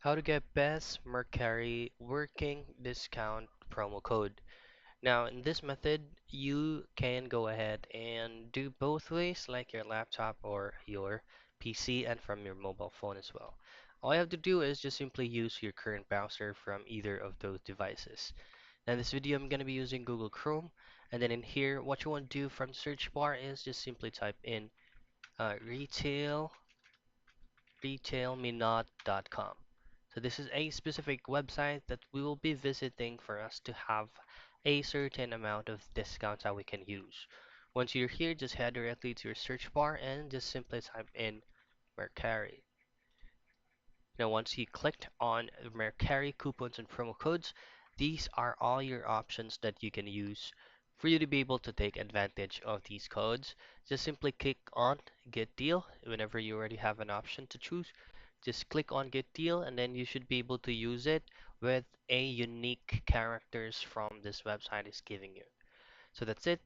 How to get best Mercari working discount promo code. Now, in this method, you can go ahead and do both ways, like your laptop or your PC, and from your mobile phone as well. All you have to do is just simply use your current browser from either of those devices. Now, in this video, I'm going to be using Google Chrome, and then in here, what you want to do from the search bar is just simply type in retail retailminot.com. So this is a specific website that we will be visiting for us to have a certain amount of discounts that we can use. Once you're here, just head directly to your search bar and just simply type in Mercari. Now, once you clicked on Mercari coupons and promo codes, these are all your options that you can use for you to be able to take advantage of these codes. Just simply click on Get Deal whenever you already have an option to choose. Just click on Get Deal, and then you should be able to use it with a unique characters from this website is giving you. So that's it.